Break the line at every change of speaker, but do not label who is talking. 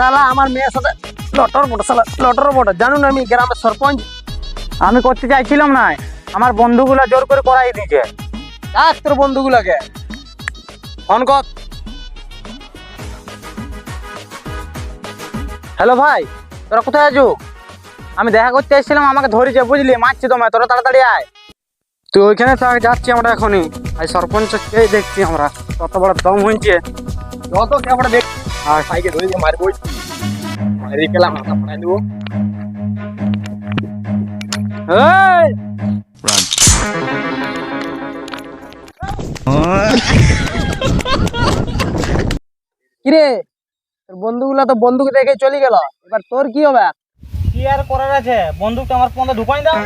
শালা আমার মেয়ের সাথে লটর বটে, শালা লটর বটে। জানুন আমি গ্রামের সরপঞ্চ।
আমি করতে চাইছিলাম না, আমার বন্ধুগুলা জোর করে করাই দিয়েছে।
ডাক তোর বন্ধুগুলাকে, ফোন কর।
হ্যালো ভাই, তোরা কোথায় আছো? আমি দেখা করতে এসেছিলাম, আমাকে ধরেছে বুঝলি, মারছি তোমায়, তোরা তাড়াতাড়ি আয়।
তুই ওইখানে থাক, যাচ্ছি আমরা এখনই। আর সরপঞ্চকে দেখছি আমরা, কত বড় দম হয়েছে। যত আমরা দেখ, আর সাইকে ধরে দিয়ে মারবো, মারি গেলাম, মাথা ফাটাই দেবো। এই কিরে, তোর বন্ধুগুলা তো বন্দুক দেখে চলে গেল, এবার তোর কি হবে?
কি আর করার আছে, বন্দুকটা আমার পর্যন্ত ঢুকাই দাও।